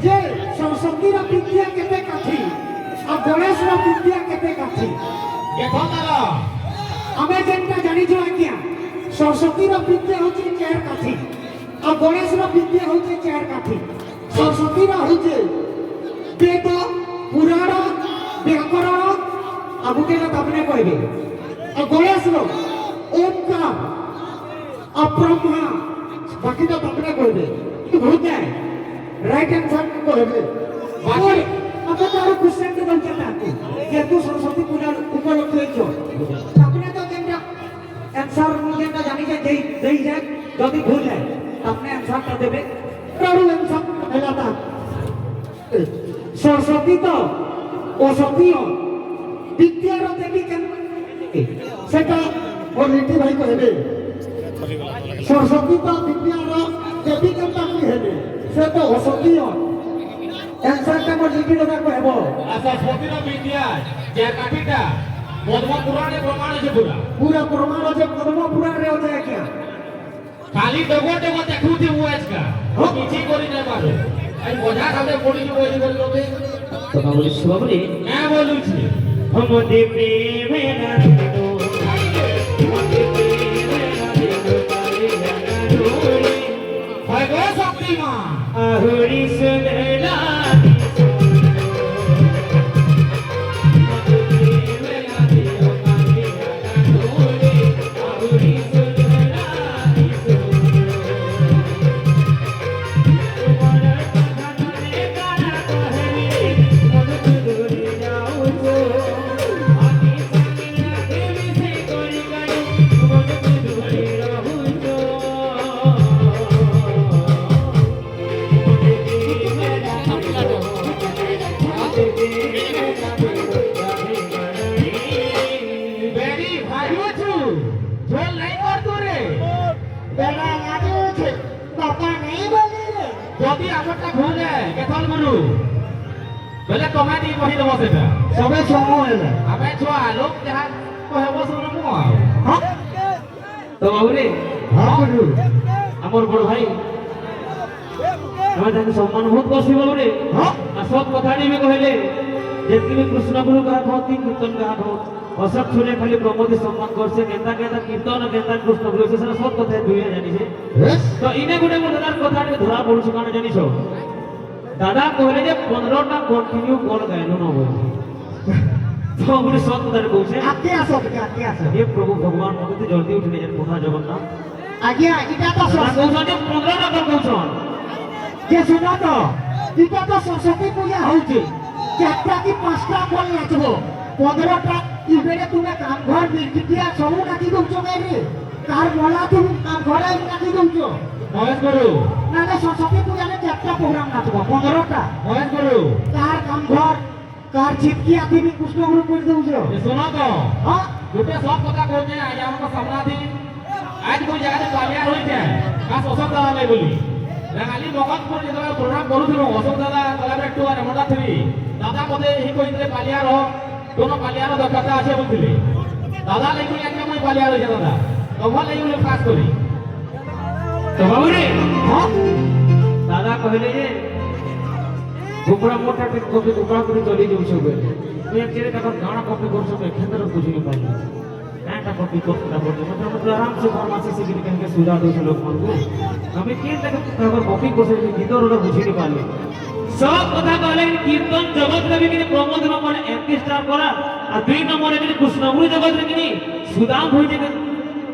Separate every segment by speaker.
Speaker 1: जे सरस्वती रा विद्या केते काठी आ गणेश रा विद्या केते काठी
Speaker 2: देखो तारा
Speaker 1: आमे जेनटा जानि छु आज्ञा सरस्वती रा विद्या होची 4 काठी आ गणेश रा विद्या होची 4 काठी सरस्वती रा होची वेद पुराण व्याकरण आ गुटेला आपने कहबे आ गणेश रो ओंकार आ ब्रह्मा बाकी तो आपने कहबे कि भूत है राइट आंसर कहबे बाकी अब तार क्वेश्चन के बन चलता है जे तू सरस्वती पूजा उपलक्ष्य हेछो आपने तो जेनटा आंसर जेनटा जानि जे देई जाय যদি ভুল হয় আপনি आंसरটা দেবে কারো आंसर হেলাতা सरस्वती तो অসতীয় বিদ্যার দেবী কেন সেটা ওর নীতি ভাই কইবে सरस्वती तो विद्यार देवी केनता কি হেবে সে তো অসতীয় आंसरটা মোর নীতি দাদা কইব
Speaker 2: सरस्वती रो विद्या जे काठीटा पद्म पुराणे प्रमाण আছে পুরা
Speaker 1: पूरा प्रमाण আছে पद्म पुराण रे আছে क्या
Speaker 2: खाली डगो डगो देखुथि मुआजका किछि करि नै पारे आई बोझा खाते पड़ी बोली करि लोगे
Speaker 3: तो बाबूजी सुबाबूजी
Speaker 2: मैं बोलू छी
Speaker 3: हम दे प्रेम ना दो
Speaker 2: भगो शक्तिमान
Speaker 3: आहुरी सुनला
Speaker 2: যদি আমারটা ভুল যায় কেথল মনু বলে কমা দি কহি দেব সেটা
Speaker 1: সবে সম হইলা
Speaker 2: আমি ছোয়া লোক যাহা কহব শুনু মু
Speaker 1: হ্যাঁ
Speaker 3: তো বাবুজি
Speaker 1: হ্যাঁ গুরু
Speaker 3: আমার বড় ভাই আমি তাকে সম্মান বহুত করছি বাবুজি
Speaker 1: হ্যাঁ
Speaker 3: আর সব কথা নিয়ে কহিলে যেতকি কৃষ্ণ গুরু গাহ ভক্তি কীর্তন গাহ অসব শুনে খালি প্রমোদি সম্মান করছে কেতা কেতা কীর্তন কেতা কৃষ্ণ গুরু সেটা সব কথা দুইয়া জানিছে তো ইনে গুনে মোর দাদার কথা ধরা পড়ুছে কারণ জানিছ দাদা কহিলে যে 15টা কন্টিনিউ কর গাইল না বলি তো গুলি সব কথা কইছে
Speaker 1: আকে আসো
Speaker 3: হে প্রভু ভগবান মতে জলদি উঠে নিজের কথা জগন্নাথ
Speaker 1: আজ্ঞা এটা তো
Speaker 3: কৌশল যে 15টা কর কৌশল
Speaker 1: যে শুনো তো এটা তো सरस्वती पूजा হচ্ছে চারটা কি পাঁচটা বল নাচবো 15টা ইবেরে তুমি কাম ঘর বিরকিটিয়া সবু নাকি দউছো রে কার বলা তুমি কাম ঘরে নাকি দউছো
Speaker 2: মহেশ গুরু
Speaker 1: না না सरस्वती पूजा রে চারটা প্রোগ্রাম নাচবো 15টা
Speaker 2: মহেশ গুরু
Speaker 1: কার কাম ঘর কার চিপকি আতি কৃষ্ণ গুরু করে দউছো
Speaker 2: শোনো তো
Speaker 1: হ্যাঁ
Speaker 2: গোটে সব কথা কইছে আজ আমাকে সামনাথি আজ কোই জায়গাতে পালিয়ার হইছে কাজ অশোক দাদা নাই বলি খালি মগতপুর যেতবে প্রোগ্রাম করুছিল অশোক দাদা তাহলে একটু আর এমনটা থিবি দাদা মতে এই কইলে পালিয়ার কোন পালিয়ার দরকার আছে বলছিলে দাদা লাগি একটা মই পালিয়ার হইছে দাদা তখন লাগি বলে কাজ করি
Speaker 3: তো বাবুজি
Speaker 1: হ্যাঁ
Speaker 3: দাদা কহিলে যে কুকুড়া মোটা কপি কুকুড়া করে চলি যাଉଛୁ বে তুই একচুয়ালি তাকে গানা কপি করছো বে ক্ষেত্র বুঝিনি পাইলি একটা কপি করতে পড়ছে मतलब आराम से फार्मेसी से गिर के सुझाव दे लोग मन को আমি কি তাকে তাকে কপি করছে ভিতর ওটা বুঝিনি পাইলি সব কথা কইলে কীর্তন জগৎ রে কি প্রমোদ নম্বর 1 স্টার করা আর 2 নম্বরে কি কৃষ্ণগুরু জগৎ রে কি সুদাম হইছে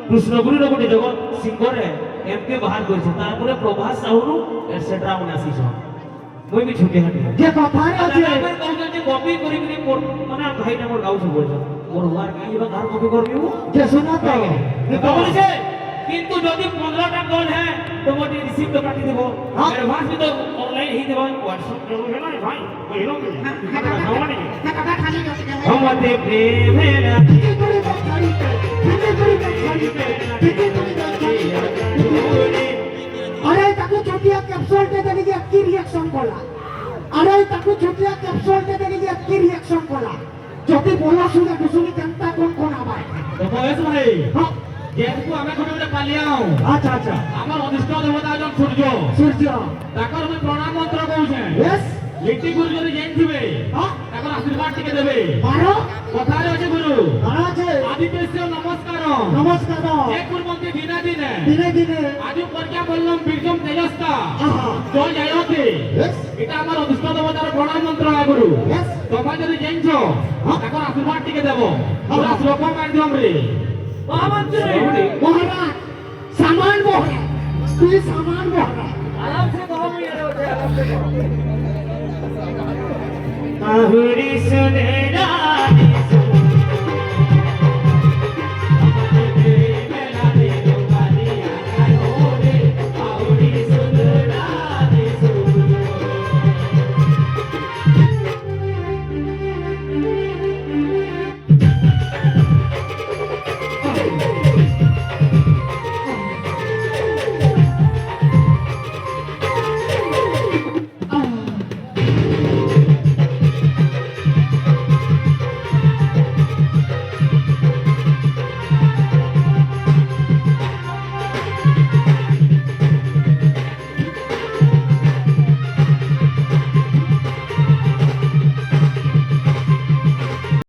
Speaker 3: কৃষ্ণগুরু রে গোটে জগৎ সিংহরে এমকে বাহার করেছে তারপরে প্রভাস সাহুরু এটসেট্রা উনি আসিছ মই বি ছুটি হাঁটি
Speaker 1: যে কথা আছে
Speaker 3: আমি কইছে যে কপি করি মানে ভাইটা মোর গাউছ বলছ মোর হুয়ার গাইবা ধার কপি করবিউ
Speaker 1: যে শুনো তো
Speaker 3: বলেছে কিন্তু যদি 15টা কল হ্যাঁ তো মোটি রিসিভ তো কাটি দেব এডভান্স भी तो ऑनलाइन ही देबो WhatsApp करो है ना भाई कहिलो हम ते प्रेम ना
Speaker 1: अरे ताकू छोटिया कैप्सूल टे देली जे की रिएक्शन कला अरे ताकू छोटिया कैप्सूल टे देली जे की रिएक्शन कला যদি বলা শুনে কুসুমি কেনতা কোন আবাই
Speaker 2: তো মহেশ ভাই
Speaker 1: হ্যাঁ
Speaker 2: যেহেতু আমি কোটে পালিয়াও
Speaker 1: আচ্ছা আচ্ছা
Speaker 2: আমার অধিষ্ঠ দেবতা জন সূর্য
Speaker 1: সূর্য
Speaker 2: তাকর আমি প্রণাম মন্ত্র কইছ হইছে
Speaker 1: Yes.
Speaker 2: লিটি গুরু যদি জানথিবে
Speaker 1: হ্যাঁ
Speaker 2: তাকর আশীর্বাদ টিকে দেবে
Speaker 1: মারো
Speaker 2: কথারে আছে গুরু
Speaker 1: মারা আছে
Speaker 2: আদিত্যস্য নমস্কার
Speaker 1: নমস্কার
Speaker 2: যে কুর্বন্তি দিনে দিনে
Speaker 1: দিনে দিনে
Speaker 2: আজু পর্যা বললাম বীর্যম তেজস্তা
Speaker 1: আহা
Speaker 2: জয় জয়তে
Speaker 1: Yes.
Speaker 2: এটা আমার অধিষ্ঠ দেবতার প্রণাম মন্ত্র হয় গুরু
Speaker 1: Yes.
Speaker 2: তোমরা যদি জানছ তাকর আশীর্বাদ টিকে দেব পুরা শ্লোক মাধ্যমে মহামন্ত্রী
Speaker 1: মহারাজ সামান মহারাজ তুই সামান মহারাজ
Speaker 2: আরাম সে কहो मुझे आराम से कहो
Speaker 3: আহুরি সুনে রানী